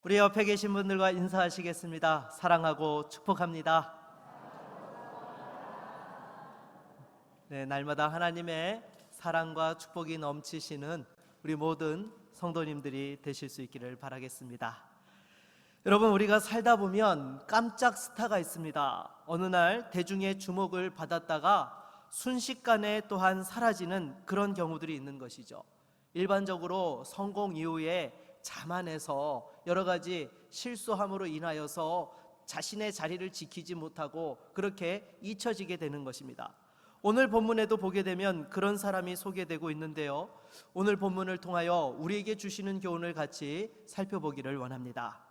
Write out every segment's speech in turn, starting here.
우리 옆에 계신 분들과 인사하시겠습니다. 사랑하고 축복합니다. 네, 날마다 하나님의 사랑과 축복이 넘치시는 우리 모든 성도님들이 되실 수 있기를 바라겠습니다. 여러분, 우리가 살다 보면 깜짝 스타가 있습니다. 어느 날 대중의 주목을 받았다가 순식간에 또한 사라지는 그런 경우들이 있는 것이죠. 일반적으로 성공 이후에 자만해서 여러 가지 실수함으로 인하여서 자신의 자리를 지키지 못하고 그렇게 잊혀지게 되는 것입니다. 오늘 본문에도 보게 되면 그런 사람이 소개되고 있는데요, 오늘 본문을 통하여 우리에게 주시는 교훈을 같이 살펴보기를 원합니다.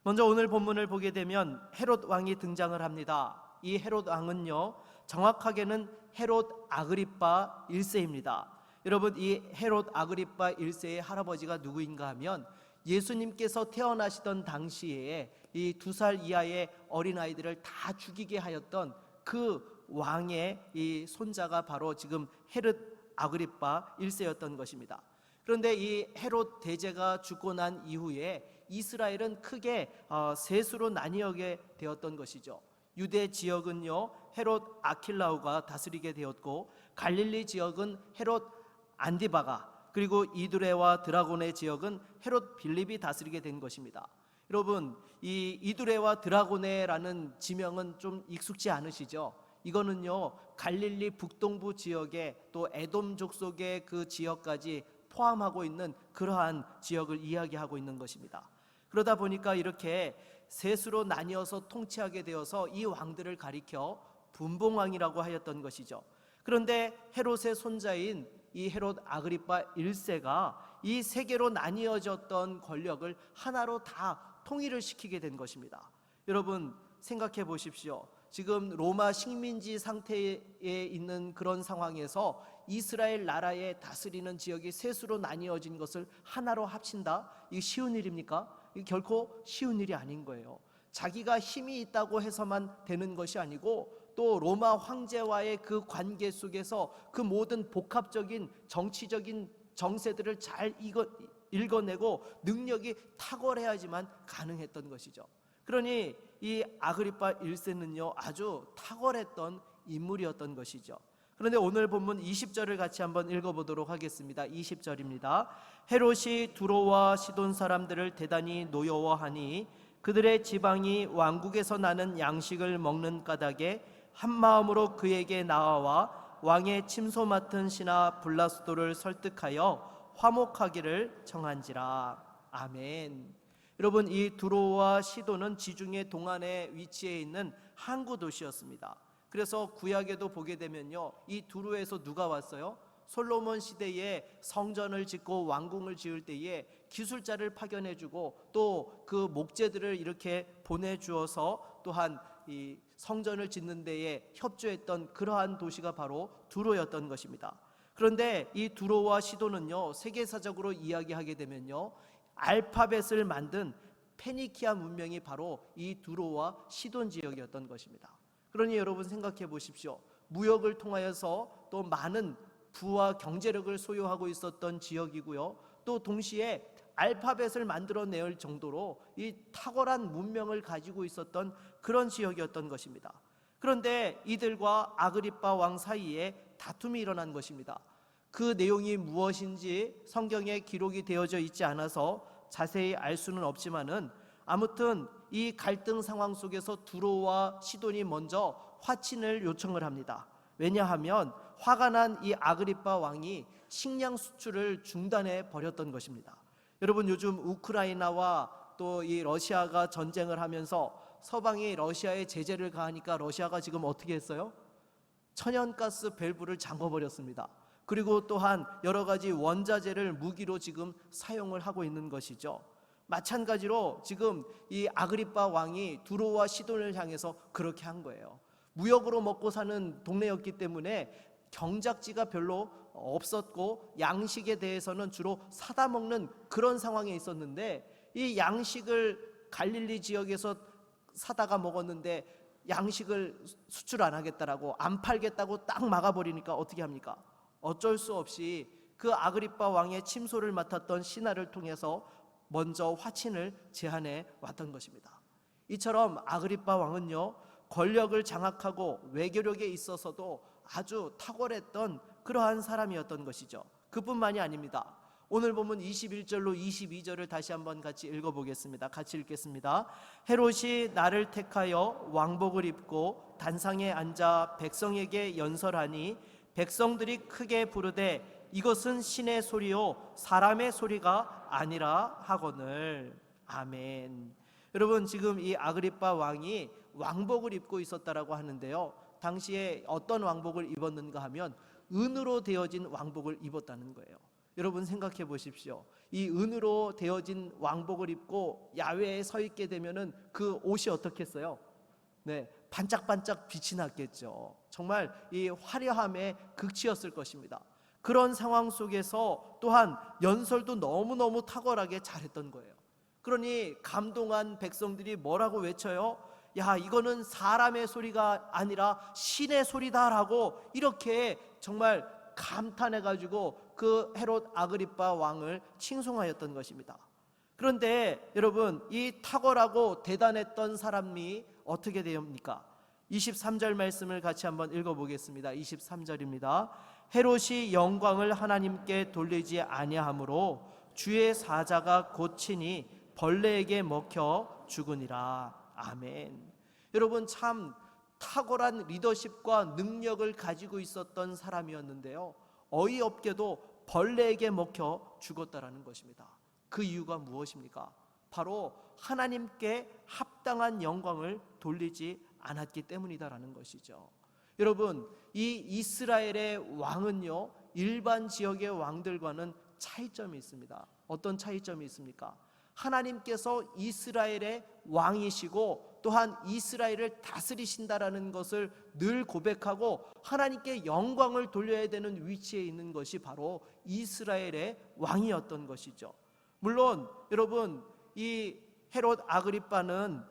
먼저 오늘 본문을 보게 되면 헤롯 왕이 등장을 합니다. 이 헤롯 왕은요, 정확하게는 헤롯 아그리파 1세입니다. 여러분, 이 헤롯 아그리파 1세의 할아버지가 누구인가 하면 예수님께서 태어나시던 당시에 이 2살 이하의 어린아이들을 다 죽이게 하였던 그 왕의 이 손자가 바로 지금 헤롯 아그리파 1세였던 것입니다. 그런데 이 헤롯 대제가 죽고 난 이후에 이스라엘은 크게 셋으로 나뉘게 되었던 것이죠. 유대 지역은요, 헤롯 아킬라오가 다스리게 되었고, 갈릴리 지역은 헤롯 안디바가, 그리고 이두레와 드라곤의 지역은 헤롯 빌립이 다스리게 된 것입니다. 여러분, 이 이두레와 드라곤의라는 지명은 좀 익숙지 않으시죠? 이거는요, 갈릴리 북동부 지역에 또 에돔 족속의 그 지역까지 포함하고 있는 그러한 지역을 이야기하고 있는 것입니다. 그러다 보니까 이렇게 셋으로 나뉘어서 통치하게 되어서 이 왕들을 가리켜 분봉왕이라고 하였던 것이죠. 그런데 헤롯의 손자인 이 헤롯 아그리파 1세가 이 세 개로 나뉘어졌던 권력을 하나로 다 통일을 시키게 된 것입니다. 여러분, 생각해 보십시오. 지금 로마 식민지 상태에 있는 그런 상황에서 이스라엘 나라의 다스리는 지역이 셋으로 나뉘어진 것을 하나로 합친다? 이게 쉬운 일입니까? 이게 결코 쉬운 일이 아닌 거예요. 자기가 힘이 있다고 해서만 되는 것이 아니고, 또 로마 황제와의 그 관계 속에서 그 모든 복합적인 정치적인 정세들을 잘 읽어내고 능력이 탁월해야지만 가능했던 것이죠. 그러니 이 아그리파 1세는요, 아주 탁월했던 인물이었던 것이죠. 그런데 오늘 본문 20절을 같이 한번 읽어보도록 하겠습니다. 20절입니다. 헤롯이 두로와 시돈 사람들을 대단히 노여워하니 그들의 지방이 왕국에서 나는 양식을 먹는 까닭에 한마음으로 그에게 나아와 왕의 침소 맡은 신하 블라스도를 설득하여 화목하기를 청한지라. 아멘. 여러분, 이 두로와 시돈은 지중해 동안에 위치해 있는 항구 도시였습니다. 그래서 구약에도 보게 되면요, 이 두로에서 누가 왔어요? 솔로몬 시대에 성전을 짓고 왕궁을 지을 때에 기술자를 파견해주고 또 그 목재들을 이렇게 보내주어서 또한 이 성전을 짓는 데에 협조했던 그러한 도시가 바로 두로였던 것입니다. 그런데 이 두로와 시돈은요, 세계사적으로 이야기하게 되면요, 알파벳을 만든 페니키아 문명이 바로 이 두로와 시돈 지역이었던 것입니다. 그러니 여러분, 생각해 보십시오. 무역을 통하여서 또 많은 부와 경제력을 소유하고 있었던 지역이고요, 또 동시에 알파벳을 만들어낼 정도로 이 탁월한 문명을 가지고 있었던 그런 지역이었던 것입니다. 그런데 이들과 아그리파 왕 사이에 다툼이 일어난 것입니다. 그 내용이 무엇인지 성경에 기록이 되어져 있지 않아서 자세히 알 수는 없지만은, 아무튼 이 갈등 상황 속에서 두로와 시돈이 먼저 화친을 요청을 합니다. 왜냐하면 화가 난 이 아그리파 왕이 식량 수출을 중단해 버렸던 것입니다. 여러분, 요즘 우크라이나와 또 이 러시아가 전쟁을 하면서 서방이 러시아에 제재를 가하니까 러시아가 지금 어떻게 했어요? 천연가스 밸브를 잠궈버렸습니다. 그리고 또한 여러 가지 원자재를 무기로 지금 사용을 하고 있는 것이죠. 마찬가지로 지금 이 아그리파 왕이 두로와 시돈을 향해서 그렇게 한 거예요. 무역으로 먹고 사는 동네였기 때문에 경작지가 별로 없었고 양식에 대해서는 주로 사다 먹는 그런 상황에 있었는데, 이 양식을 갈릴리 지역에서 사다가 먹었는데 양식을 수출 안 하겠다라고, 안 팔겠다고 딱 막아버리니까 어떻게 합니까? 어쩔 수 없이 그 아그리파 왕의 침소를 맡았던 신하를 통해서 먼저 화친을 제안해 왔던 것입니다. 이처럼 아그리빠 왕은요, 권력을 장악하고 외교력에 있어서도 아주 탁월했던 그러한 사람이었던 것이죠. 그뿐만이 아닙니다. 오늘 보면 21절로 22절을 다시 한번 같이 읽어보겠습니다. 같이 읽겠습니다. 헤롯이 나를 택하여 왕복을 입고 단상에 앉아 백성에게 연설하니 백성들이 크게 부르되 이것은 신의 소리요 사람의 소리가 아니라 하거늘. 아멘. 여러분, 지금 이 아그리빠 왕이 왕복을 입고 있었다라고 하는데요, 당시에 어떤 왕복을 입었는가 하면 은으로 되어진 왕복을 입었다는 거예요. 여러분 생각해 보십시오. 이 은으로 되어진 왕복을 입고 야외에 서 있게 되면은 그 옷이 어떻겠어요? 네, 반짝반짝 빛이 났겠죠. 정말 이 화려함의 극치였을 것입니다. 그런 상황 속에서 또한 연설도 너무너무 탁월하게 잘했던 거예요. 그러니 감동한 백성들이 뭐라고 외쳐요? 야, 이거는 사람의 소리가 아니라 신의 소리다라고 이렇게 정말 감탄해가지고 그 헤롯 아그리빠 왕을 칭송하였던 것입니다. 그런데 여러분, 이 탁월하고 대단했던 사람이 어떻게 됩니까? 23절 말씀을 같이 한번 읽어보겠습니다. 23절입니다. 헤롯이 영광을 하나님께 돌리지 아니하므로 주의 사자가 고치니 벌레에게 먹혀 죽으니라. 아멘. 여러분, 참 탁월한 리더십과 능력을 가지고 있었던 사람이었는데요, 어이없게도 벌레에게 먹혀 죽었다라는 것입니다. 그 이유가 무엇입니까? 바로 하나님께 합당한 영광을 돌리지 않았기 때문이다라는 것이죠. 여러분, 이 이스라엘의 왕은요, 일반 지역의 왕들과는 차이점이 있습니다. 어떤 차이점이 있습니까? 하나님께서 이스라엘의 왕이시고 또한 이스라엘을 다스리신다라는 것을 늘 고백하고 하나님께 영광을 돌려야 되는 위치에 있는 것이 바로 이스라엘의 왕이었던 것이죠. 물론 여러분, 이 헤롯 아그리빠는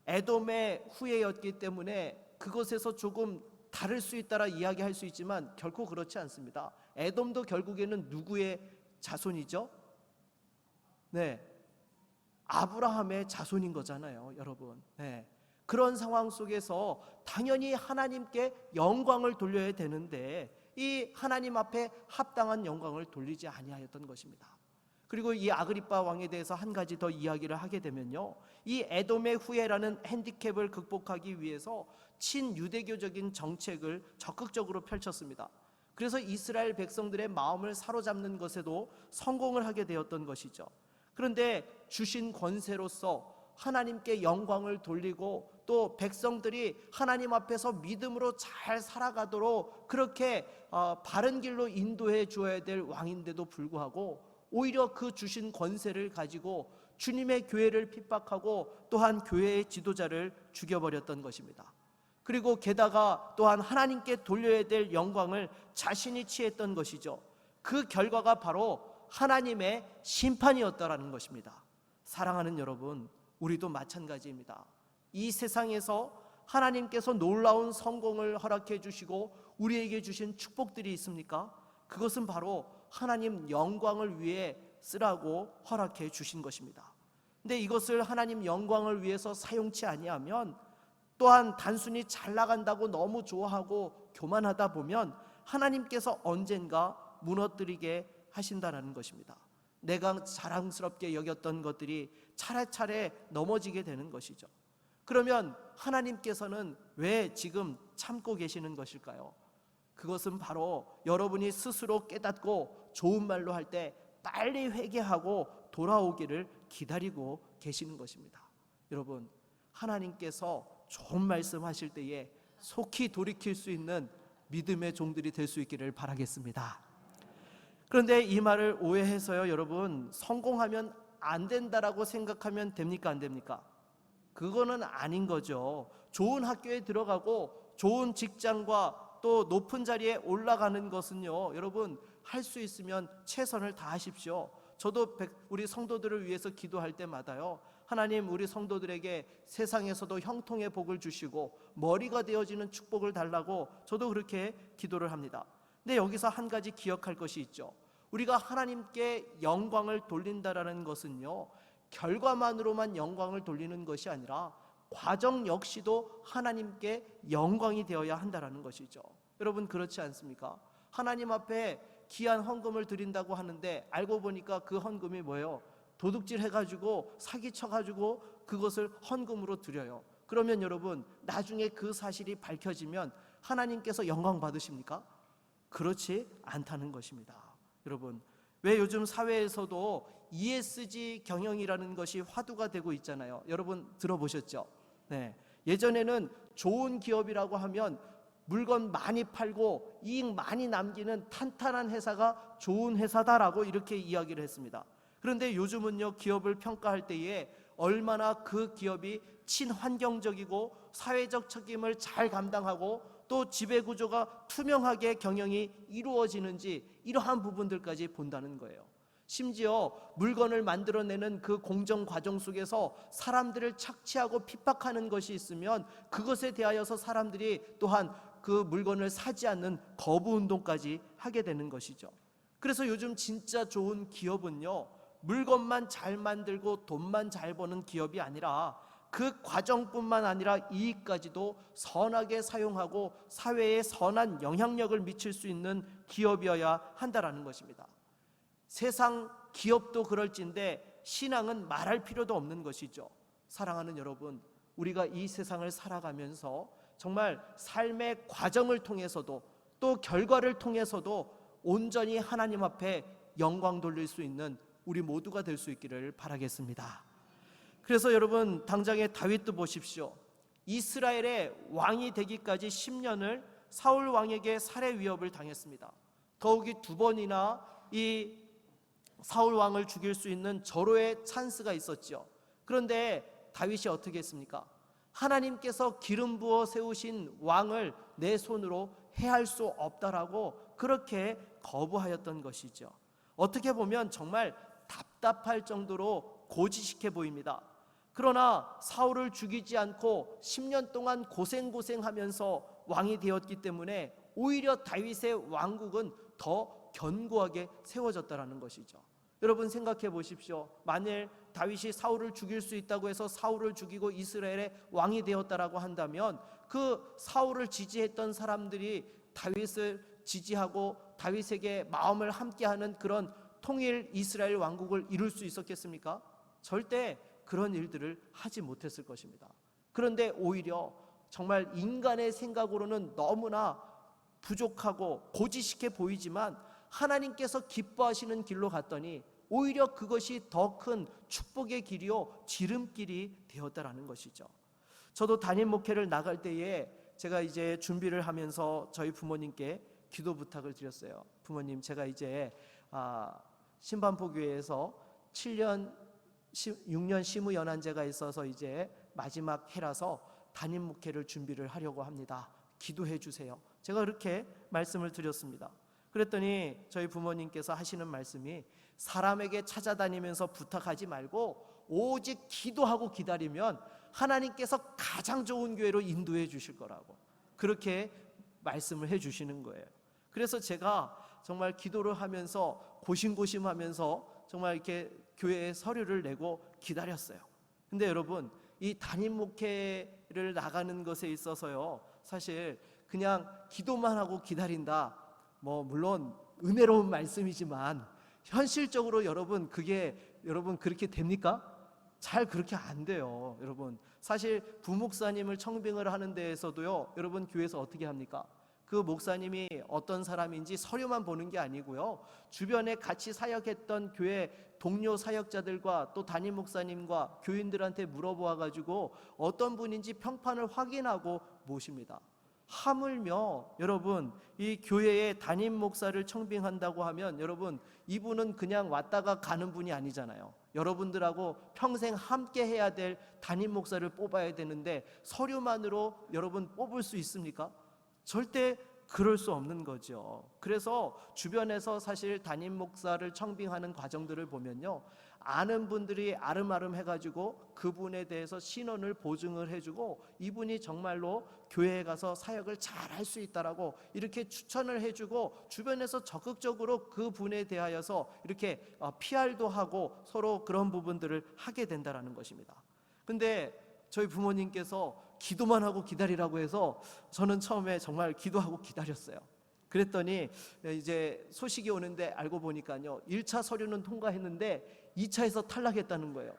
에돔의 후예였기 때문에 그것에서 조금 다를 수 있다라 이야기할 수 있지만 결코 그렇지 않습니다. 에돔도 결국에는 누구의 자손이죠? 네, 아브라함의 자손인 거잖아요, 여러분. 네. 그런 상황 속에서 당연히 하나님께 영광을 돌려야 되는데 이 하나님 앞에 합당한 영광을 돌리지 아니하였던 것입니다. 그리고 이 아그리빠 왕에 대해서 한 가지 더 이야기를 하게 되면요, 이 에돔의 후예라는 핸디캡을 극복하기 위해서 친유대교적인 정책을 적극적으로 펼쳤습니다. 그래서 이스라엘 백성들의 마음을 사로잡는 것에도 성공을 하게 되었던 것이죠. 그런데 주신 권세로서 하나님께 영광을 돌리고 또 백성들이 하나님 앞에서 믿음으로 잘 살아가도록 그렇게 바른 길로 인도해 주어야 될 왕인데도 불구하고 오히려 그 주신 권세를 가지고 주님의 교회를 핍박하고 또한 교회의 지도자를 죽여버렸던 것입니다. 그리고 게다가 또한 하나님께 돌려야 될 영광을 자신이 취했던 것이죠. 그 결과가 바로 하나님의 심판이었다라는 것입니다. 사랑하는 여러분, 우리도 마찬가지입니다. 이 세상에서 하나님께서 놀라운 성공을 허락해 주시고 우리에게 주신 축복들이 있습니까? 그것은 바로 하나님 영광을 위해 쓰라고 허락해 주신 것입니다. 근데 이것을 하나님 영광을 위해서 사용치 아니하면 또한 단순히 잘 나간다고 너무 좋아하고 교만하다 보면 하나님께서 언젠가 무너뜨리게 하신다는 것입니다. 내가 자랑스럽게 여겼던 것들이 차례차례 넘어지게 되는 것이죠. 그러면 하나님께서는 왜 지금 참고 계시는 것일까요? 그것은 바로 여러분이 스스로 깨닫고 좋은 말로 할 때 빨리 회개하고 돌아오기를 기다리고 계시는 것입니다. 여러분, 하나님께서 좋은 말씀 하실 때에 속히 돌이킬 수 있는 믿음의 종들이 될 수 있기를 바라겠습니다. 그런데 이 말을 오해해서요, 여러분, 성공하면 안 된다라고 생각하면 됩니까, 안 됩니까? 그거는 아닌 거죠. 좋은 학교에 들어가고 좋은 직장과 또 높은 자리에 올라가는 것은요, 여러분, 할 수 있으면 최선을 다하십시오. 저도 우리 성도들을 위해서 기도할 때마다요, 하나님, 우리 성도들에게 세상에서도 형통의 복을 주시고 머리가 되어지는 축복을 달라고 저도 그렇게 기도를 합니다. 근데 여기서 한 가지 기억할 것이 있죠. 우리가 하나님께 영광을 돌린다라는 것은요, 결과만으로만 영광을 돌리는 것이 아니라 과정 역시도 하나님께 영광이 되어야 한다는 것이죠. 여러분 그렇지 않습니까? 하나님 앞에 귀한 헌금을 드린다고 하는데 알고 보니까 그 헌금이 뭐예요? 도둑질 해가지고 사기쳐가지고 그것을 헌금으로 드려요. 그러면 여러분 나중에 그 사실이 밝혀지면 하나님께서 영광 받으십니까? 그렇지 않다는 것입니다. 여러분 왜 요즘 사회에서도 ESG 경영이라는 것이 화두가 되고 있잖아요. 여러분 들어보셨죠? 네. 예전에는 좋은 기업이라고 하면 물건 많이 팔고 이익 많이 남기는 탄탄한 회사가 좋은 회사다라고 이렇게 이야기를 했습니다. 그런데 요즘은요, 기업을 평가할 때에 얼마나 그 기업이 친환경적이고 사회적 책임을 잘 감당하고 또 지배구조가 투명하게 경영이 이루어지는지 이러한 부분들까지 본다는 거예요. 심지어 물건을 만들어내는 그 공정 과정 속에서 사람들을 착취하고 핍박하는 것이 있으면 그것에 대하여서 사람들이 또한 그 물건을 사지 않는 거부 운동까지 하게 되는 것이죠. 그래서 요즘 진짜 좋은 기업은요, 물건만 잘 만들고 돈만 잘 버는 기업이 아니라 그 과정뿐만 아니라 이익까지도 선하게 사용하고 사회에 선한 영향력을 미칠 수 있는 기업이어야 한다는 것입니다. 세상 기업도 그럴진데 신앙은 말할 필요도 없는 것이죠. 사랑하는 여러분, 우리가 이 세상을 살아가면서 정말 삶의 과정을 통해서도 또 결과를 통해서도 온전히 하나님 앞에 영광 돌릴 수 있는 우리 모두가 될 수 있기를 바라겠습니다. 그래서 여러분 당장에 다윗도 보십시오. 이스라엘의 왕이 되기까지 10년을 사울 왕에게 살해 위협을 당했습니다. 더욱이 2번이나 이 사울 왕을 죽일 수 있는 절호의 찬스가 있었죠. 그런데 다윗이 어떻게 했습니까? 하나님께서 기름 부어 세우신 왕을 내 손으로 해할 수 없다라고 그렇게 거부하였던 것이죠. 어떻게 보면 정말 답답할 정도로 고지식해 보입니다. 그러나 사울을 죽이지 않고 10년 동안 고생하면서 왕이 되었기 때문에 오히려 다윗의 왕국은 더 견고하게 세워졌다는 것이죠. 여러분 생각해 보십시오. 만일 다윗이 사울을 죽일 수 있다고 해서 사울을 죽이고 이스라엘의 왕이 되었다라고 한다면 그 사울을 지지했던 사람들이 다윗을 지지하고 다윗에게 마음을 함께하는 그런 통일 이스라엘 왕국을 이룰 수 있었겠습니까? 절대 그런 일들을 하지 못했을 것입니다. 그런데 오히려 정말 인간의 생각으로는 너무나 부족하고 고지식해 보이지만 하나님께서 기뻐하시는 길로 갔더니 오히려 그것이 더 큰 축복의 길이요 지름길이 되었다라는 것이죠. 저도 담임 목회를 나갈 때에 제가 이제 준비를 하면서 저희 부모님께 기도 부탁을 드렸어요. 부모님, 제가 이제 신반포교회에서 6년 시무 연한제가 있어서 이제 마지막 해라서 담임 목회를 준비를 하려고 합니다. 기도해 주세요. 제가 그렇게 말씀을 드렸습니다. 그랬더니 저희 부모님께서 하시는 말씀이 사람에게 찾아다니면서 부탁하지 말고 오직 기도하고 기다리면 하나님께서 가장 좋은 교회로 인도해 주실 거라고 그렇게 말씀을 해 주시는 거예요. 그래서 제가 정말 기도를 하면서 고심하면서 정말 이렇게 교회에 서류를 내고 기다렸어요. 근데 여러분 이 담임 목회를 나가는 것에 있어서요, 사실 그냥 기도만 하고 기다린다, 물론 은혜로운 말씀이지만 현실적으로 여러분 그렇게 됩니까? 잘 그렇게 안 돼요. 여러분 사실 부목사님을 청빙을 하는 데에서도요, 여러분 교회에서 어떻게 합니까? 그 목사님이 어떤 사람인지 서류만 보는 게 아니고요, 주변에 같이 사역했던 교회 동료 사역자들과 또 담임 목사님과 교인들한테 물어보아 가지고 어떤 분인지 평판을 확인하고 모십니다. 하물며 여러분 이 교회의 담임 목사를 청빙한다고 하면 여러분 이분은 그냥 왔다가 가는 분이 아니잖아요. 여러분들하고 평생 함께 해야 될 담임 목사를 뽑아야 되는데 서류만으로 여러분 뽑을 수 있습니까? 절대 그럴 수 없는 거죠. 그래서 주변에서 사실 담임 목사를 청빙하는 과정들을 보면요, 아는 분들이 아름아름 해가지고 그분에 대해서 신원을 보증을 해주고 이분이 정말로 교회에 가서 사역을 잘 할 수 있다라고 이렇게 추천을 해주고 주변에서 적극적으로 그분에 대하여서 이렇게 PR도 하고 서로 그런 부분들을 하게 된다라는 것입니다. 근데 저희 부모님께서 기도만 하고 기다리라고 해서 저는 처음에 정말 기도하고 기다렸어요. 그랬더니 이제 소식이 오는데 알고 보니까요, 1차 서류는 통과했는데 2차에서 탈락했다는 거예요.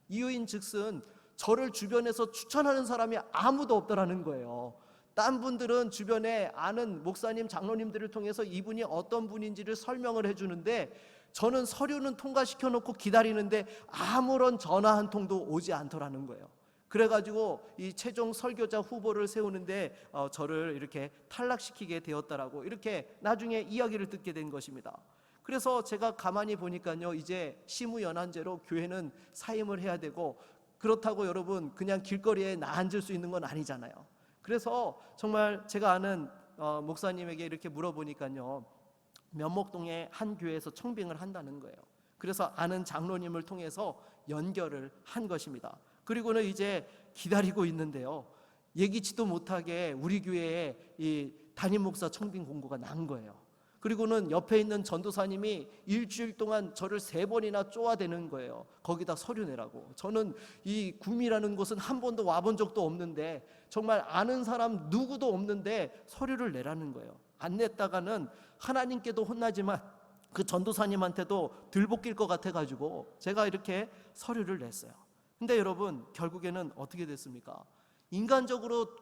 이유인 즉슨 저를 주변에서 추천하는 사람이 아무도 없더라는 거예요. 딴 분들은 주변에 아는 목사님, 장로님들을 통해서 이분이 어떤 분인지를 설명을 해주는데 저는 서류는 통과시켜 놓고 기다리는데 아무런 전화 한 통도 오지 않더라는 거예요. 그래가지고 이 최종 설교자 후보를 세우는데 저를 이렇게 탈락시키게 되었다라고 이렇게 나중에 이야기를 듣게 된 것입니다. 그래서 제가 가만히 보니까요, 이제 시무연한제로 교회는 사임을 해야 되고, 그렇다고 여러분 그냥 길거리에 나앉을 수 있는 건 아니잖아요. 그래서 정말 제가 아는 목사님에게 이렇게 물어보니까요, 면목동의 한 교회에서 청빙을 한다는 거예요. 그래서 아는 장로님을 통해서 연결을 한 것입니다. 그리고는 이제 기다리고 있는데요, 예기치도 못하게 우리 교회에 이 담임 목사 청빙 공고가 난 거예요. 그리고는 옆에 있는 전도사님이 일주일 동안 저를 3번이나 쪼아대는 거예요. 거기다 서류 내라고. 저는 이 구미라는 곳은 한 번도 와본 적도 없는데, 정말 아는 사람 누구도 없는데 서류를 내라는 거예요. 안 냈다가는 하나님께도 혼나지만 그 전도사님한테도 들볶일 것 같아가지고 제가 이렇게 서류를 냈어요. 근데 여러분, 결국에는 어떻게 됐습니까? 인간적으로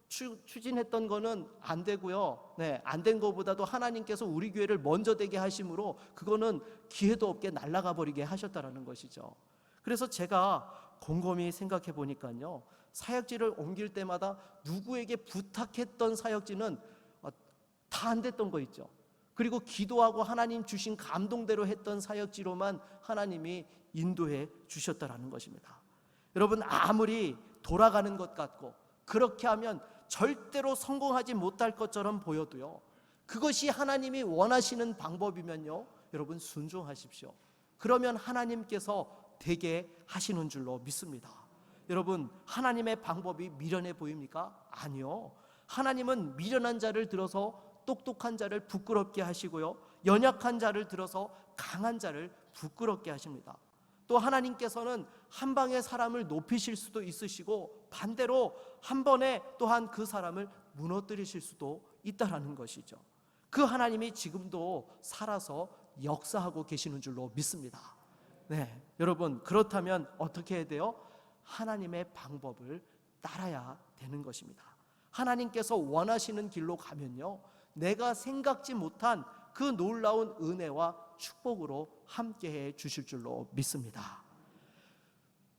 추진했던 거는 안 되고요. 안 된 것보다도 하나님께서 우리 교회를 먼저 되게 하심으로 그거는 기회도 없게 날아가 버리게 하셨다라는 것이죠. 그래서 제가 곰곰이 생각해 보니까요, 사역지를 옮길 때마다 누구에게 부탁했던 사역지는 다 안 됐던 거 있죠. 그리고 기도하고 하나님 주신 감동대로 했던 사역지로만 하나님이 인도해 주셨다라는 것입니다. 여러분, 아무리 돌아가는 것 같고 그렇게 하면 절대로 성공하지 못할 것처럼 보여도요, 그것이 하나님이 원하시는 방법이면요, 여러분 순종하십시오. 그러면 하나님께서 되게 하시는 줄로 믿습니다. 여러분, 하나님의 방법이 미련해 보입니까? 아니요. 하나님은 미련한 자를 들어서 똑똑한 자를 부끄럽게 하시고요, 연약한 자를 들어서 강한 자를 부끄럽게 하십니다. 또 하나님께서는 한 방에 사람을 높이실 수도 있으시고 반대로 한 번에 또한 그 사람을 무너뜨리실 수도 있다라는 것이죠. 그 하나님이 지금도 살아서 역사하고 계시는 줄로 믿습니다. 여러분, 그렇다면 어떻게 해야 돼요? 하나님의 방법을 따라야 되는 것입니다. 하나님께서 원하시는 길로 가면요, 내가 생각지 못한 그 놀라운 은혜와 축복으로 함께해 주실 줄로 믿습니다.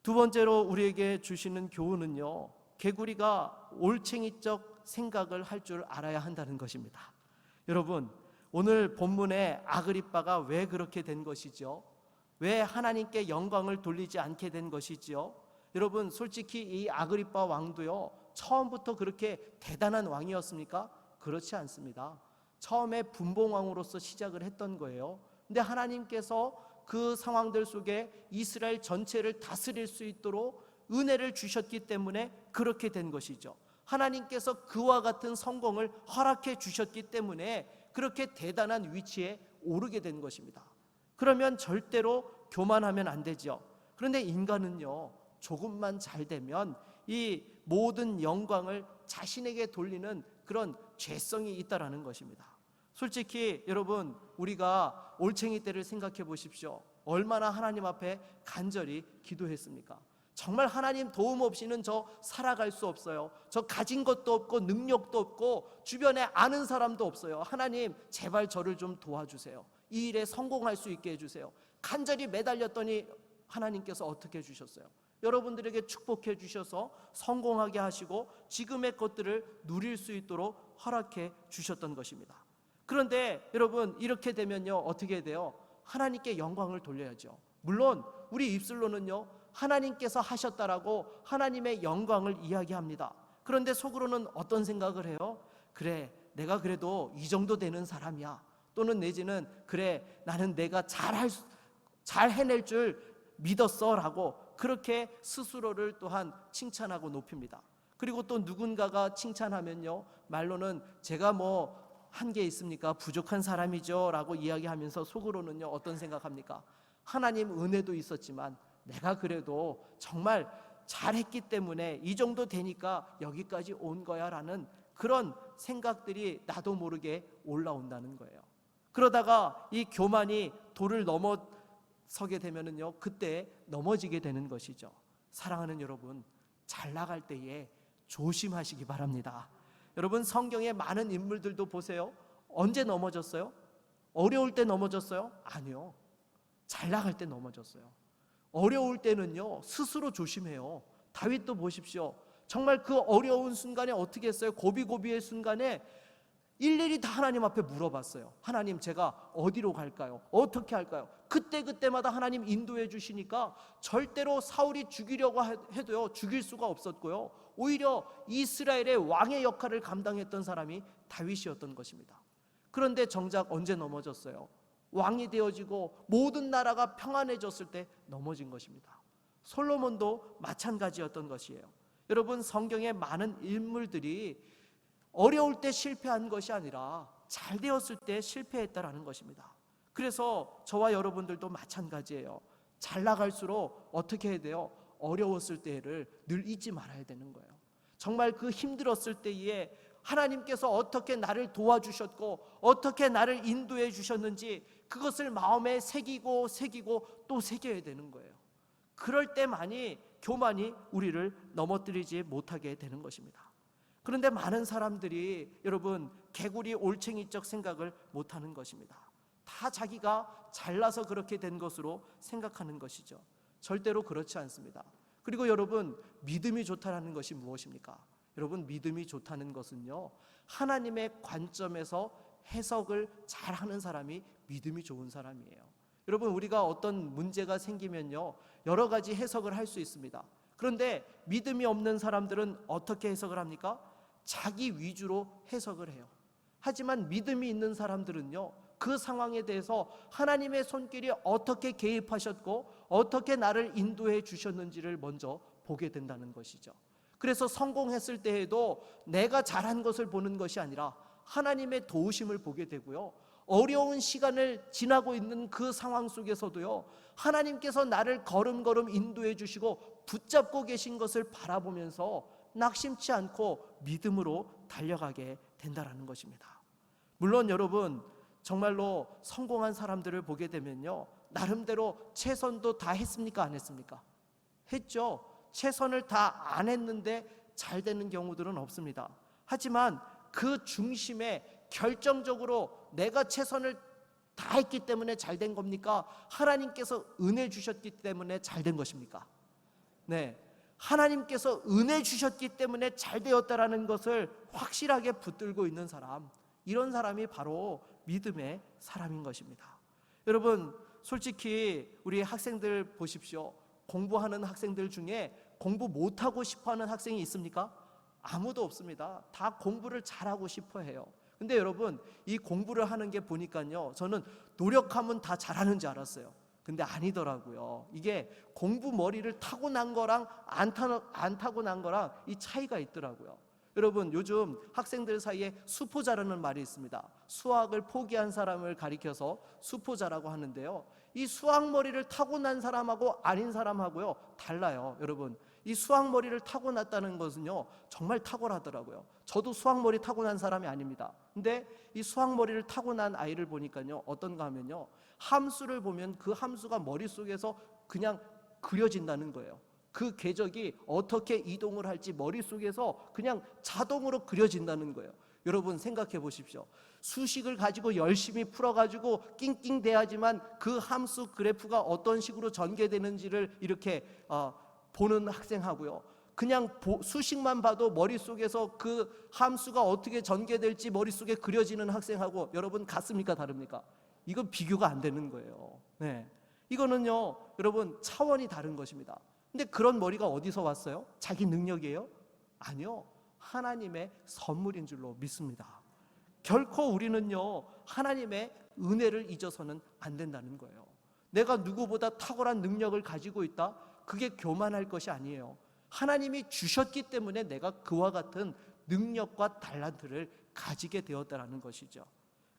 두 번째로 우리에게 주시는 교훈은요, 개구리가 올챙이적 생각을 할 줄 알아야 한다는 것입니다. 여러분, 오늘 본문에 아그리빠가 왜 그렇게 된 것이죠? 왜 하나님께 영광을 돌리지 않게 된 것이죠? 여러분, 솔직히 이 아그리빠 왕도요, 처음부터 그렇게 대단한 왕이었습니까? 그렇지 않습니다. 처음에 분봉왕으로서 시작을 했던 거예요. 근데 하나님께서 그 상황들 속에 이스라엘 전체를 다스릴 수 있도록 은혜를 주셨기 때문에 그렇게 된 것이죠. 하나님께서 그와 같은 성공을 허락해 주셨기 때문에 그렇게 대단한 위치에 오르게 된 것입니다. 그러면 절대로 교만하면 안 되죠. 그런데 인간은요, 조금만 잘 되면 이 모든 영광을 자신에게 돌리는 그런 죄성이 있다라는 것입니다. 솔직히 여러분, 우리가 올챙이 때를 생각해 보십시오. 얼마나 하나님 앞에 간절히 기도했습니까? 정말 하나님 도움 없이는 저 살아갈 수 없어요. 저 가진 것도 없고 능력도 없고 주변에 아는 사람도 없어요. 하나님, 제발 저를 좀 도와주세요. 이 일에 성공할 수 있게 해주세요. 간절히 매달렸더니 하나님께서 어떻게 해주셨어요? 여러분들에게 축복해 주셔서 성공하게 하시고 지금의 것들을 누릴 수 있도록 허락해 주셨던 것입니다. 그런데 여러분, 이렇게 되면요, 어떻게 돼요? 하나님께 영광을 돌려야죠. 물론 우리 입술로는요, 하나님께서 하셨다라고 하나님의 영광을 이야기합니다. 그런데 속으로는 어떤 생각을 해요? 그래, 내가 그래도 이 정도 되는 사람이야. 또는 내지는 그래, 나는 내가 잘 해낼 줄 믿었어라고 그렇게 스스로를 또한 칭찬하고 높입니다. 그리고 또 누군가가 칭찬하면요, 말로는 제가 뭐 한 게 있습니까? 부족한 사람이죠 라고 이야기하면서 속으로는요 어떤 생각합니까? 하나님 은혜도 있었지만 내가 그래도 정말 잘했기 때문에 이 정도 되니까 여기까지 온 거야 라는 그런 생각들이 나도 모르게 올라온다는 거예요. 그러다가 이 교만이 도를 넘어서게 되면은요 그때 넘어지게 되는 것이죠. 사랑하는 여러분, 잘 나갈 때에 조심하시기 바랍니다. 여러분, 성경의 많은 인물들도 보세요. 언제 넘어졌어요? 어려울 때 넘어졌어요? 아니요, 잘 나갈 때 넘어졌어요. 어려울 때는요 스스로 조심해요. 다윗도 보십시오. 정말 그 어려운 순간에 어떻게 했어요? 고비고비의 순간에 일일이 다 하나님 앞에 물어봤어요. 하나님, 제가 어디로 갈까요? 어떻게 할까요? 그때마다 하나님 인도해 주시니까 절대로 사울이 죽이려고 해도요 죽일 수가 없었고요, 오히려 이스라엘의 왕의 역할을 감당했던 사람이 다윗이었던 것입니다. 그런데 정작 언제 넘어졌어요? 왕이 되어지고 모든 나라가 평안해졌을 때 넘어진 것입니다. 솔로몬도 마찬가지였던 것이에요. 여러분, 성경의 많은 인물들이 어려울 때 실패한 것이 아니라 잘 되었을 때 실패했다라는 것입니다. 그래서 저와 여러분들도 마찬가지예요. 잘 나갈수록 어떻게 해야 돼요? 어려웠을 때를 늘 잊지 말아야 되는 거예요. 정말 그 힘들었을 때에 하나님께서 어떻게 나를 도와주셨고 어떻게 나를 인도해 주셨는지 그것을 마음에 새기고 또 새겨야 되는 거예요. 그럴 때만이 교만이 우리를 넘어뜨리지 못하게 되는 것입니다. 그런데 많은 사람들이 여러분 개구리 올챙이적 생각을 못하는 것입니다. 다 자기가 잘나서 그렇게 된 것으로 생각하는 것이죠. 절대로 그렇지 않습니다. 그리고 여러분, 믿음이 좋다는 것이 무엇입니까? 여러분, 믿음이 좋다는 것은요 하나님의 관점에서 해석을 잘하는 사람이 믿음이 좋은 사람이에요. 여러분, 우리가 어떤 문제가 생기면요 여러 가지 해석을 할 수 있습니다. 그런데 믿음이 없는 사람들은 어떻게 해석을 합니까? 자기 위주로 해석을 해요. 하지만 믿음이 있는 사람들은요 그 상황에 대해서 하나님의 손길이 어떻게 개입하셨고 어떻게 나를 인도해 주셨는지를 먼저 보게 된다는 것이죠. 그래서 성공했을 때에도 내가 잘한 것을 보는 것이 아니라 하나님의 도우심을 보게 되고요, 어려운 시간을 지나고 있는 그 상황 속에서도요 하나님께서 나를 걸음걸음 인도해 주시고 붙잡고 계신 것을 바라보면서 낙심치 않고 믿음으로 달려가게 된다는 것입니다. 물론 여러분, 정말로 성공한 사람들을 보게 되면요 나름대로 최선도 다 했습니까? 안 했습니까? 했죠. 최선을 다 안 했는데 잘 되는 경우들은 없습니다. 하지만 그 중심에 결정적으로 내가 최선을 다 했기 때문에 잘 된 겁니까? 하나님께서 은혜 주셨기 때문에 잘 된 것입니까? 네, 하나님께서 은혜 주셨기 때문에 잘 되었다라는 것을 확실하게 붙들고 있는 사람, 이런 사람이 바로 믿음의 사람인 것입니다. 여러분, 솔직히 우리 학생들 보십시오. 공부하는 학생들 중에 공부 못하고 싶어하는 학생이 있습니까? 아무도 없습니다. 다 공부를 잘하고 싶어 해요. 근데 여러분, 이 공부를 하는 게 보니까요 저는 노력하면 다 잘하는 줄 알았어요. 근데 아니더라고요. 이게 공부 머리를 타고난 거랑 안 타고난 거랑 이 차이가 있더라고요. 여러분, 요즘 학생들 사이에 수포자라는 말이 있습니다. 수학을 포기한 사람을 가리켜서 수포자라고 하는데요, 이 수학 머리를 타고난 사람하고 아닌 사람하고요 달라요. 여러분, 이 수학 머리를 타고났다는 것은요 정말 탁월하더라고요. 저도 수학 머리 타고난 사람이 아닙니다. 근데 이 수학 머리를 타고난 아이를 보니까요 어떤가 하면요, 함수를 보면 그 함수가 머릿속에서 그냥 그려진다는 거예요. 그 궤적이 어떻게 이동을 할지 머릿속에서 그냥 자동으로 그려진다는 거예요. 여러분, 생각해 보십시오. 수식을 가지고 열심히 풀어가지고 낑낑대야지만 그 함수 그래프가 어떤 식으로 전개되는지를 이렇게 보는 학생하고요, 그냥 수식만 봐도 머릿속에서 그 함수가 어떻게 전개될지 머릿속에 그려지는 학생하고 여러분 같습니까? 다릅니까? 이건 비교가 안 되는 거예요. 네, 이거는요 여러분 차원이 다른 것입니다. 근데 그런 머리가 어디서 왔어요? 자기 능력이에요? 아니요, 하나님의 선물인 줄로 믿습니다. 결코 우리는요 하나님의 은혜를 잊어서는 안 된다는 거예요. 내가 누구보다 탁월한 능력을 가지고 있다, 그게 교만할 것이 아니에요. 하나님이 주셨기 때문에 내가 그와 같은 능력과 달란트를 가지게 되었다라는 것이죠.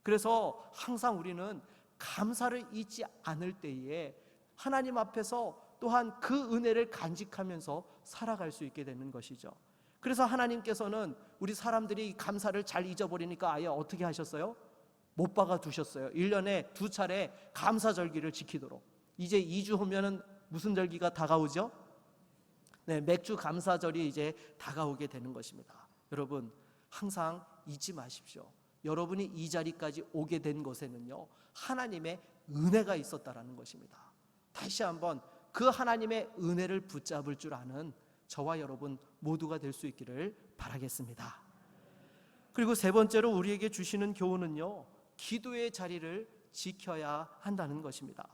그래서 항상 우리는 감사를 잊지 않을 때에 하나님 앞에서 또한 그 은혜를 간직하면서 살아갈 수 있게 되는 것이죠. 그래서 하나님께서는 우리 사람들이 감사를 잘 잊어버리니까 아예 어떻게 하셨어요? 못 박아 두셨어요. 1년에 2차례 감사절기를 지키도록. 이제 2주 후면은 무슨 절기가 다가오죠? 네, 맥주 감사절이 이제 다가오게 되는 것입니다. 여러분, 항상 잊지 마십시오. 여러분이 이 자리까지 오게 된 것에는요, 하나님의 은혜가 있었다라는 것입니다. 다시 한번 그 하나님의 은혜를 붙잡을 줄 아는 저와 여러분 모두가 될 수 있기를 바라겠습니다. 그리고 세 번째로 우리에게 주시는 교훈은요, 기도의 자리를 지켜야 한다는 것입니다.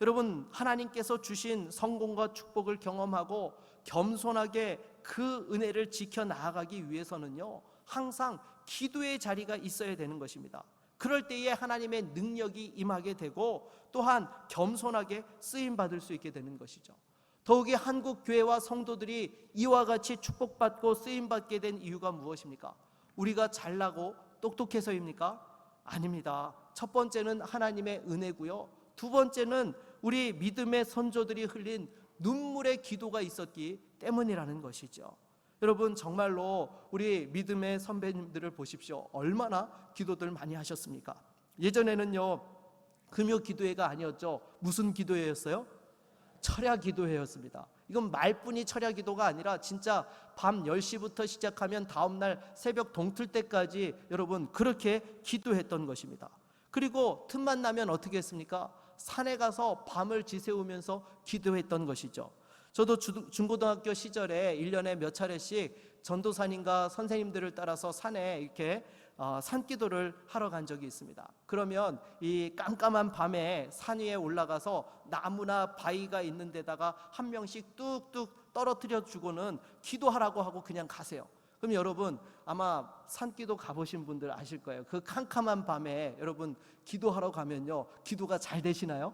여러분, 하나님께서 주신 성공과 축복을 경험하고 겸손하게 그 은혜를 지켜 나아가기 위해서는요, 항상 기도의 자리가 있어야 되는 것입니다. 그럴 때에 하나님의 능력이 임하게 되고 또한 겸손하게 쓰임 받을 수 있게 되는 것이죠. 더욱이 한국 교회와 성도들이 이와 같이 축복받고 쓰임 받게 된 이유가 무엇입니까? 우리가 잘나고 똑똑해서입니까? 아닙니다. 첫 번째는 하나님의 은혜고요, 두 번째는 우리 믿음의 선조들이 흘린 눈물의 기도가 있었기 때문이라는 것이죠. 여러분, 정말로 우리 믿음의 선배님들을 보십시오. 얼마나 기도들 많이 하셨습니까? 예전에는요, 금요 기도회가 아니었죠. 무슨 기도회였어요? 철야 기도회였습니다. 이건 말뿐이 철야 기도가 아니라 진짜 밤 10시부터 시작하면 다음날 새벽 동틀 때까지 여러분 그렇게 기도했던 것입니다. 그리고 틈만 나면 어떻게 했습니까? 산에 가서 밤을 지새우면서 기도했던 것이죠. 저도 중고등학교 시절에 1년에 몇 차례씩 전도사님과 선생님들을 따라서 산에 이렇게 산기도를 하러 간 적이 있습니다. 그러면 이 깜깜한 밤에 산 위에 올라가서 나무나 바위가 있는 데다가 한 명씩 뚝뚝 떨어뜨려 주고는 기도하라고 하고 그냥 가세요. 그럼 여러분 아마 산기도 가보신 분들 아실 거예요. 그 캄캄한 밤에 여러분 기도하러 가면요, 기도가 잘 되시나요?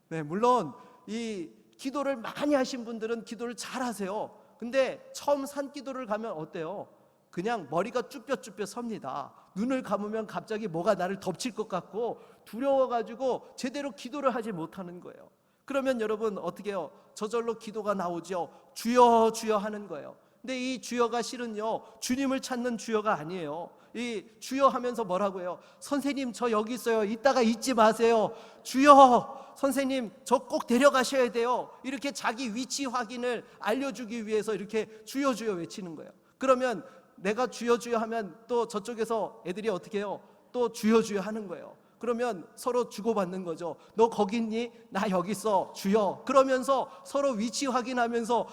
네, 물론 이 기도를 많이 하신 분들은 기도를 잘 하세요. 근데 처음 산기도를 가면 어때요? 그냥 머리가 쭈뼛쭈뼛 섭니다. 눈을 감으면 갑자기 뭐가 나를 덮칠 것 같고 두려워가지고 제대로 기도를 하지 못하는 거예요. 그러면 여러분 어떻게 해요? 저절로 기도가 나오죠. 주여 주여 하는 거예요. 근데 이 주여가 실은요, 주님을 찾는 주여가 아니에요. 이 주여 하면서 뭐라고 해요? 선생님 저 여기 있어요. 이따가 잊지 마세요. 주여 선생님 저 꼭 데려가셔야 돼요. 이렇게 자기 위치 확인을 알려주기 위해서 이렇게 주여 주여 외치는 거예요. 그러면 내가 주여 주여 하면 또 저쪽에서 애들이 어떻게 해요? 또 주여 주여 하는 거예요. 그러면 서로 주고받는 거죠. 너 거기 있니? 나 여기 있어. 주여. 그러면서 서로 위치 확인하면서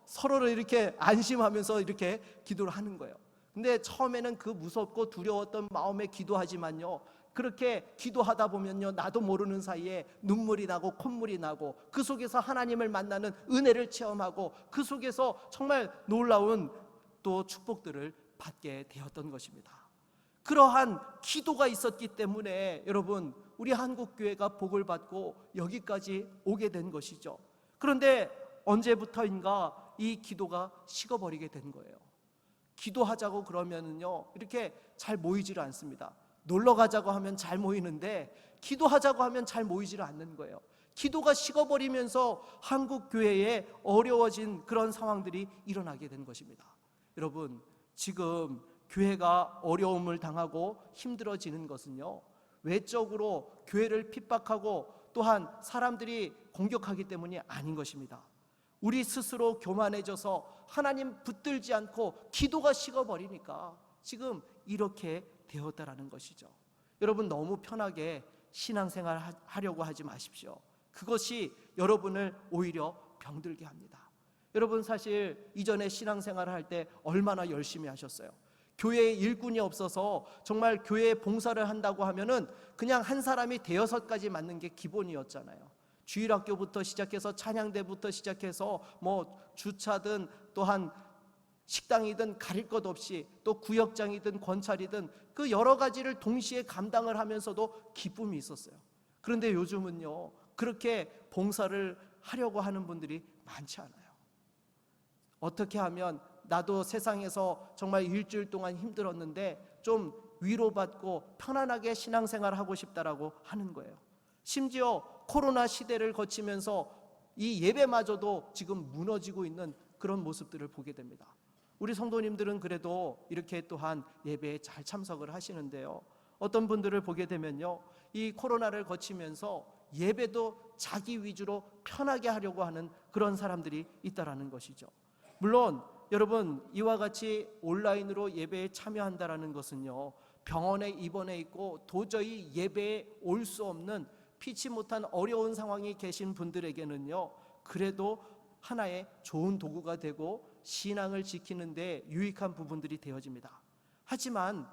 서로를 이렇게 안심하면서 이렇게 기도를 하는 거예요. 근데 처음에는 그 무섭고 두려웠던 마음에 기도하지만요, 그렇게 기도하다 보면요, 나도 모르는 사이에 눈물이 나고 콧물이 나고 그 속에서 하나님을 만나는 은혜를 체험하고 그 속에서 정말 놀라운 또 축복들을 받게 되었던 것입니다. 그러한 기도가 있었기 때문에 여러분 우리 한국교회가 복을 받고 여기까지 오게 된 것이죠. 그런데 언제부터인가 이 기도가 식어버리게 된 거예요. 기도하자고 그러면은요, 이렇게 잘 모이지를 않습니다. 놀러 가자고 하면 잘 모이는데 기도하자고 하면 잘 모이지를 않는 거예요. 기도가 식어버리면서 한국 교회에 어려워진 그런 상황들이 일어나게 된 것입니다. 여러분, 지금 교회가 어려움을 당하고 힘들어지는 것은요, 외적으로 교회를 핍박하고 또한 사람들이 공격하기 때문이 아닌 것입니다. 우리 스스로 교만해져서 하나님 붙들지 않고 기도가 식어버리니까 지금 이렇게 되었다라는 것이죠. 여러분 너무 편하게 신앙생활 하려고 하지 마십시오. 그것이 여러분을 오히려 병들게 합니다. 여러분 사실 이전에 신앙생활을 할 때 얼마나 열심히 하셨어요? 교회에 일꾼이 없어서 정말 교회에 봉사를 한다고 하면은 그냥 한 사람이 대여섯 가지 맡는 게 기본이었잖아요. 주일학교부터 시작해서 찬양대부터 시작해서 뭐 주차든 또한 식당이든 가릴 것 없이 또 구역장이든 권찰이든 그 여러 가지를 동시에 감당을 하면서도 기쁨이 있었어요. 그런데 요즘은요, 그렇게 봉사를 하려고 하는 분들이 많지 않아요. 어떻게 하면 나도 세상에서 정말 일주일 동안 힘들었는데 좀 위로받고 편안하게 신앙생활을 하고 싶다라고 하는 거예요. 심지어 코로나 시대를 거치면서 이 예배마저도 지금 무너지고 있는 그런 모습들을 보게 됩니다. 우리 성도님들은 그래도 이렇게 또한 예배에 잘 참석을 하시는데요, 어떤 분들을 보게 되면요, 이 코로나를 거치면서 예배도 자기 위주로 편하게 하려고 하는 그런 사람들이 있다라는 것이죠. 물론 여러분, 이와 같이 온라인으로 예배에 참여한다라는 것은요, 병원에 입원해 있고 도저히 예배에 올 수 없는 피치 못한 어려운 상황에 계신 분들에게는요, 그래도 하나의 좋은 도구가 되고 신앙을 지키는 데 유익한 부분들이 되어집니다. 하지만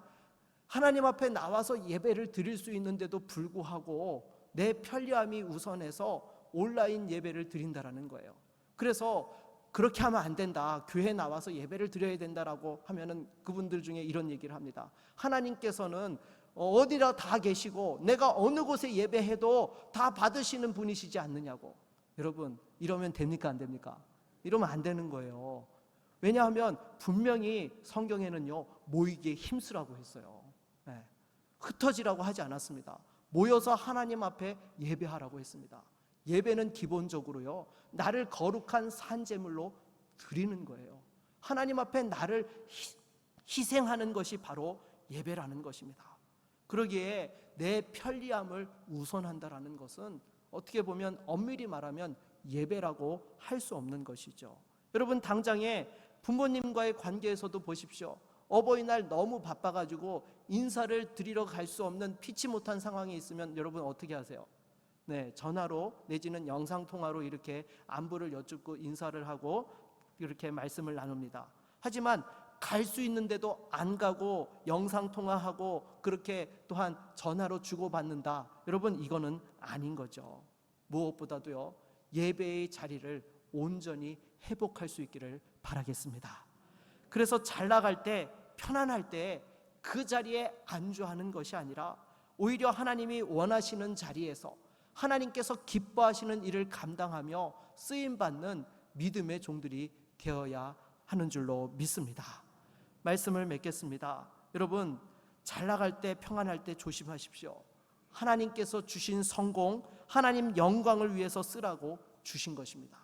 하나님 앞에 나와서 예배를 드릴 수 있는데도 불구하고 내 편리함이 우선해서 온라인 예배를 드린다라는 거예요. 그래서 그렇게 하면 안 된다, 교회 나와서 예배를 드려야 된다라고 하면은 그분들 중에 이런 얘기를 합니다. 하나님께서는 어디라 다 계시고 내가 어느 곳에 예배해도 다 받으시는 분이시지 않느냐고. 여러분, 이러면 됩니까, 안 됩니까? 이러면 안 되는 거예요. 왜냐하면 분명히 성경에는요, 모이기에 힘쓰라고 했어요. 네. 흩어지라고 하지 않았습니다. 모여서 하나님 앞에 예배하라고 했습니다. 예배는 기본적으로요, 나를 거룩한 산제물로 드리는 거예요. 하나님 앞에 나를 희생하는 것이 바로 예배라는 것입니다. 그러기에 내 편리함을 우선한다라는 것은 어떻게 보면 엄밀히 말하면 예배라고 할 수 없는 것이죠. 여러분, 당장에 부모님과의 관계에서도 보십시오. 어버이날 너무 바빠가지고 인사를 드리러 갈 수 없는 피치 못한 상황이 있으면 여러분 어떻게 하세요? 네, 전화로 내지는 영상통화로 이렇게 안부를 여쭙고 인사를 하고 이렇게 말씀을 나눕니다. 하지만 갈 수 있는데도 안 가고 영상통화하고 그렇게 또한 전화로 주고받는다, 여러분 이거는 아닌 거죠. 무엇보다도요, 예배의 자리를 온전히 회복할 수 있기를 바라겠습니다. 그래서 잘 나갈 때, 편안할 때 그 자리에 안주하는 것이 아니라 오히려 하나님이 원하시는 자리에서 하나님께서 기뻐하시는 일을 감당하며 쓰임받는 믿음의 종들이 되어야 하는 줄로 믿습니다. 말씀을 맺겠습니다. 여러분, 잘 나갈 때, 평안할 때 조심하십시오. 하나님께서 주신 성공, 하나님 영광을 위해서 쓰라고 주신 것입니다.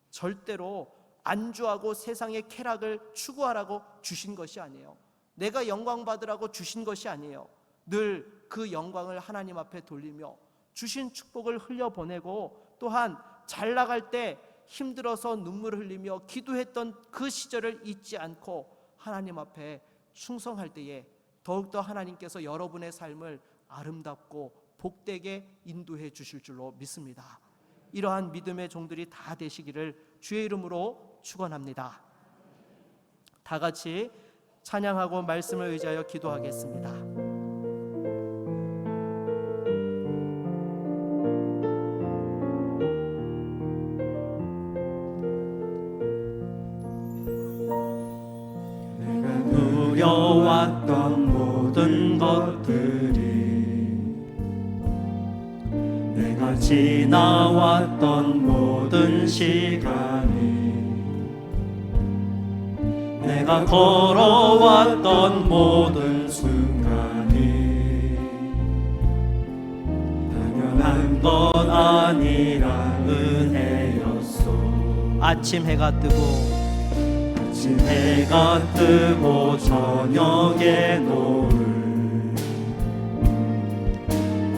절대로 안주하고 세상의 쾌락을 추구하라고 주신 것이 아니에요. 내가 영광 받으라고 주신 것이 아니에요. 늘 그 영광을 하나님 앞에 돌리며 주신 축복을 흘려보내고, 또한 잘 나갈 때 힘들어서 눈물을 흘리며 기도했던 그 시절을 잊지 않고 하나님 앞에 충성할 때에 더욱더 하나님께서 여러분의 삶을 아름답고 복되게 인도해 주실 줄로 믿습니다. 이러한 믿음의 종들이 다 되시기를 주의 이름으로 축원합니다. 다 같이 찬양하고 말씀을 의지하여 기도하겠습니다. 누려왔던 모든 것들이, 내가 지나왔던 모든 시간이, 내가 걸어왔던 모든 순간이 당연한 건 아니라 은혜였소. 아침 해가 뜨고 아침 해가 뜨고 저녁에 노을,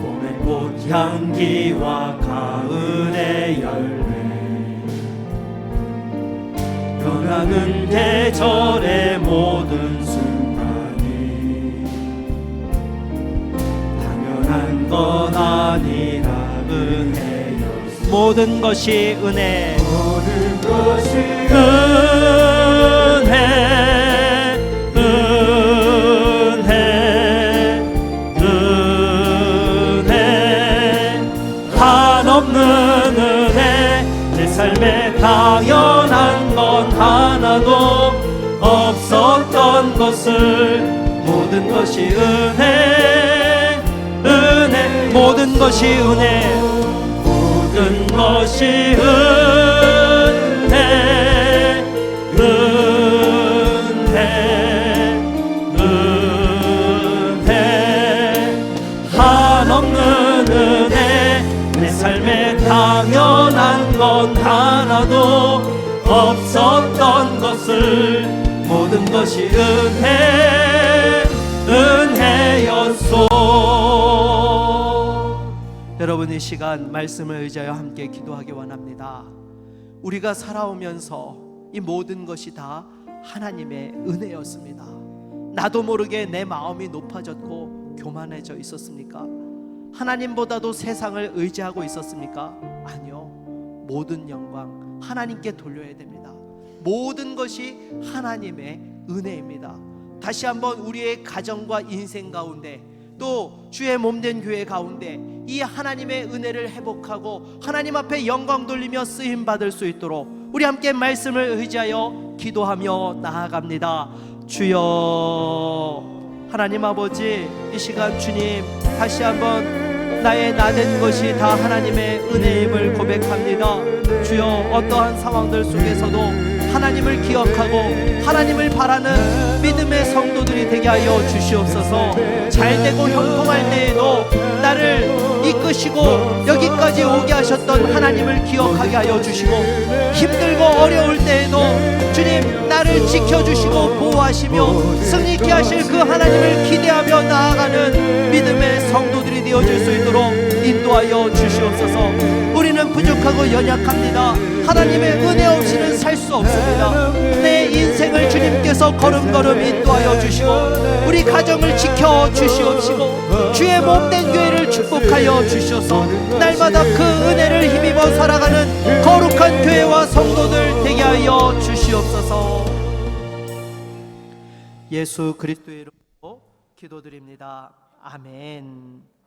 봄의 꽃향기와 가을의 열매, 변하는 계절의 모든 순간이 당연한 건 아니라 은혜였어. 모든 것이 은혜, 모든 것이 은혜, 한없는 은혜. 내 삶에 당연한 건 하나도 없었던 것을, 모든 것이 은혜, 은혜, 모든 것이 은혜, 모든 것이 은혜 한없는 은혜 내 삶에 당연한 건 하나도 없었던 것을 모든 것이 은혜였소. 여러분, 이 시간 말씀을 의지하여 함께 기도하기 원합니다. 우리가 살아오면서 이 모든 것이 다 하나님의 은혜였습니다. 나도 모르게 내 마음이 높아졌고 교만해져 있었습니까? 하나님보다도 세상을 의지하고 있었습니까? 아니요. 모든 영광 하나님께 돌려야 됩니다. 모든 것이 하나님의 은혜입니다. 다시 한번 우리의 가정과 인생 가운데, 또 주의 몸된 교회 가운데 이 하나님의 은혜를 회복하고 하나님 앞에 영광 돌리며 쓰임 받을 수 있도록 우리 함께 말씀을 의지하여 기도하며 나아갑니다. 주여, 하나님 아버지, 이 시간 주님 다시 한번 나의 나된 것이 다 하나님의 은혜임을 고백합니다. 주여, 어떠한 상황들 속에서도 하나님을 기억하고 하나님을 바라는 믿음의 성도들이 되게 하여 주시옵소서. 잘되고 형통할 때에도 나를 이끄시고 여기까지 오게 하셨던 하나님을 기억하게 하여 주시고, 힘들고 어려울 때에도 주님 나를 지켜주시고 보호하시며 승리케 하실 그 하나님을 기대하며 나아가는 믿음의 성도들이 되어질 수 있도록 인도하여 주시옵소서. 우리는 부족하고 연약합니다. 하나님의 은혜 없이는 살 수 없습니다. 내 인생을 주님께서 걸음걸음 인도하여 주시고 우리 가정을 지켜 주시옵시고 주의 몸된 교회를 축복하여 주셔서 날마다 그 은혜를 힘입어 살아가는 거룩한 교회와 성도들 되게 하여 주시옵소서. 예수 그리스도의 이름으로 기도드립니다. 아멘.